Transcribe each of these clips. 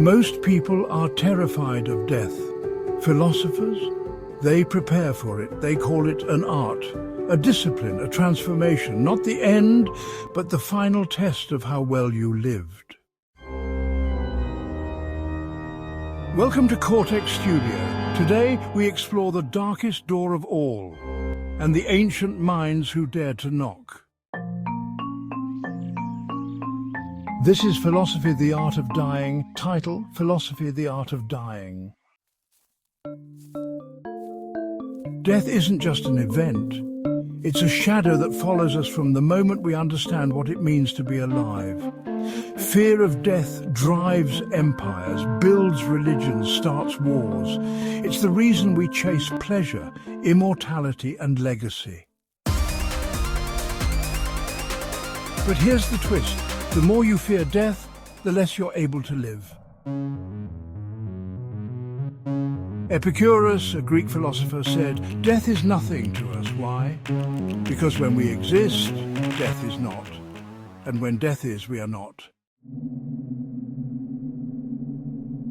Most people are terrified of death. Philosophers, they prepare for it. They call it an art, a discipline, a transformation, not the end, but the final test of how well you lived. Welcome to Cortex Studio. Today we explore the darkest door of all, and the ancient minds who dared to knock. This is Philosophy, the Art of Dying. Title, Philosophy, the Art of Dying. Death isn't just an event. It's a shadow that follows us from the moment we understand what it means to be alive. Fear of death drives empires, builds religions, starts wars. It's the reason we chase pleasure, immortality, and legacy. But here's the twist. The more you fear death, the less you're able to live. Epicurus, a Greek philosopher, said, "Death is nothing to us." Why? Because when we exist, death is not. And when death is, we are not.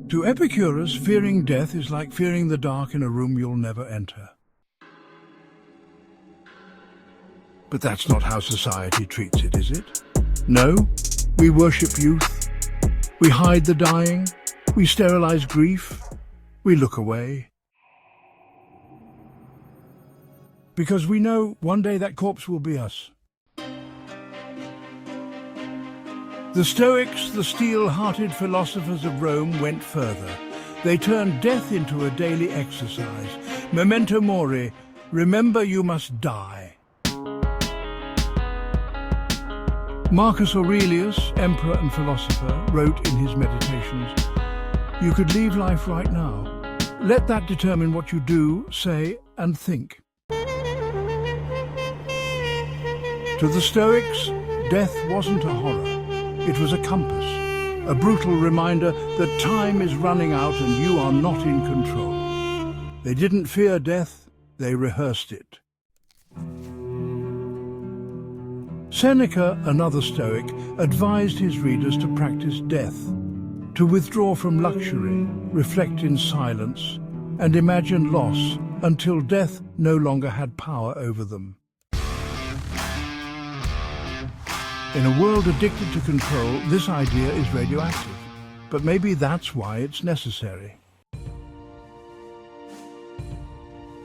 To Epicurus, fearing death is like fearing the dark in a room you'll never enter. But that's not how society treats it, is it? No, we worship youth, we hide the dying, we sterilize grief, we look away. Because we know one day that corpse will be us. The Stoics, the steel-hearted philosophers of Rome, went further. They turned death into a daily exercise. Memento Mori, remember you must die. Marcus Aurelius, emperor and philosopher, wrote in his Meditations, "You could leave life right now. Let that determine what you do, say, and think." To the Stoics, death wasn't a horror. It was a compass, a brutal reminder that time is running out and you are not in control. They didn't fear death, they rehearsed it. Seneca, another Stoic, advised his readers to practice death, to withdraw from luxury, reflect in silence, and imagine loss until death no longer had power over them. In a world addicted to control, this idea is radioactive, but maybe that's why it's necessary.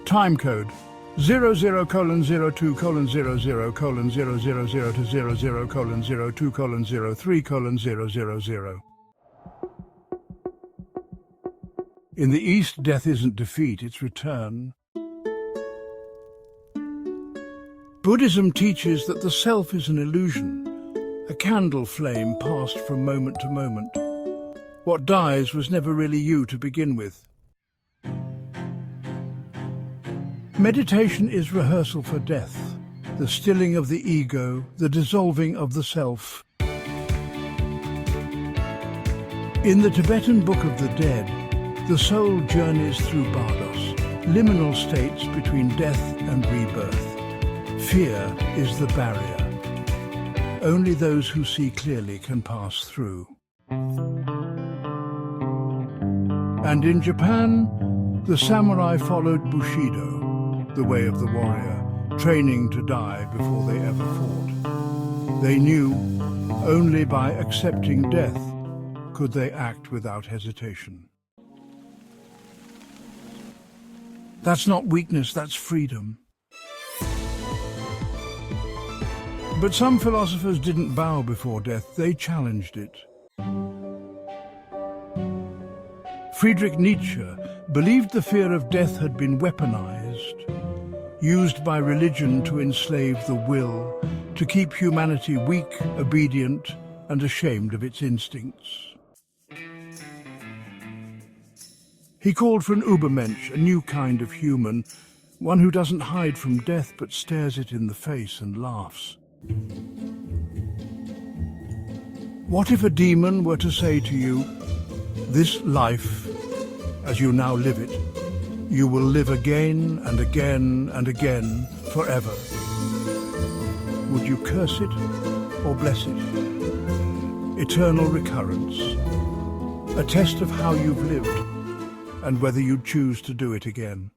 Time code. 00:02:00:000 to 00:03:000. In the East, death isn't defeat, it's return. Buddhism teaches that the self is an illusion, a candle flame passed from moment to moment. What dies was never really you to begin with. Meditation is rehearsal for death, the stilling of the ego, the dissolving of the self. In the Tibetan Book of the Dead, the soul journeys through bardos, liminal states between death and rebirth. Fear is the barrier. Only those who see clearly can pass through. And in Japan, the samurai followed Bushido, the way of the warrior, training to die before they ever fought. They knew only by accepting death could they act without hesitation. That's not weakness, that's freedom. But some philosophers didn't bow before death, they challenged it. Friedrich Nietzsche believed the fear of death had been weaponized, used by religion to enslave the will, to keep humanity weak, obedient, and ashamed of its instincts. He called for an Übermensch, a new kind of human, one who doesn't hide from death but stares it in the face and laughs. What if a demon were to say to you, "This life, as you now live it, you will live again and again and again forever"? Would you curse it or bless it? Eternal recurrence. a test of how you've lived and whether you choose to do it again.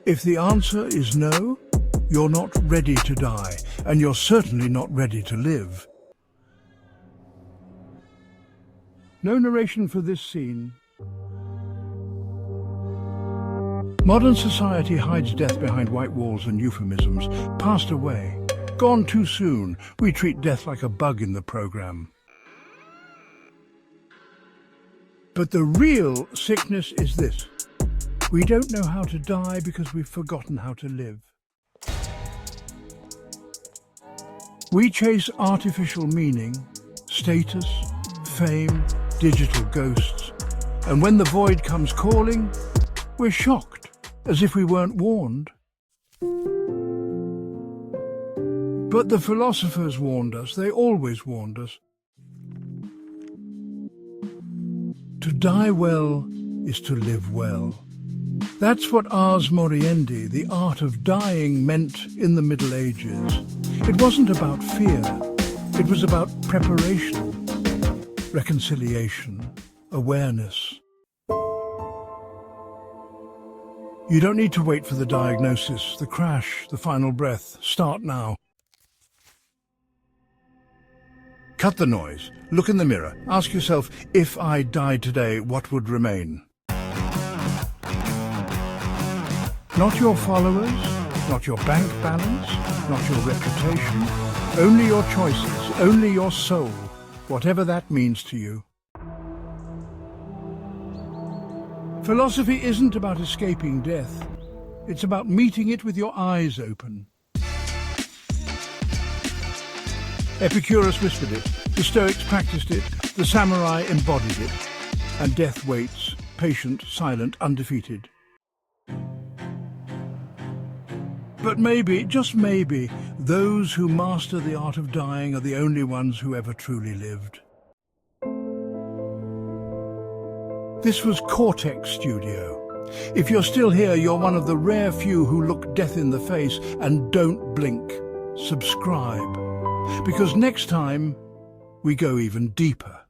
If the answer is no, you're not ready to die, and you're certainly not ready to live. No narration for this scene. Modern society hides death behind white walls and euphemisms. Passed away. Gone too soon. We treat death like a bug in the program. But the real sickness is this. We don't know how to die because we've forgotten how to live. We chase artificial meaning, status, fame, digital ghosts. And when the void comes calling, we're shocked, as if we weren't warned. But the philosophers warned us. They always warned us. To die well is to live well. That's what Ars Moriendi, the art of dying, meant in the Middle Ages. It wasn't about fear. It was about preparation, reconciliation, awareness. You don't need to wait for the diagnosis, the crash, the final breath. Start now. Cut the noise. Look in the mirror. Ask yourself, if I died today, what would remain? Not your followers, not your bank balance, not your reputation, only your choices, only your soul, whatever that means to you. Philosophy isn't about escaping death. It's about meeting it with your eyes open. Epicurus whispered it, the Stoics practiced it, the samurai embodied it, and death waits, patient, silent, undefeated. But maybe, just maybe, those who master the art of dying are the only ones who ever truly lived. This was Cortex Studio. If you're still here, you're one of the rare few who look death in the face and don't blink. Subscribe, because next time we go even deeper.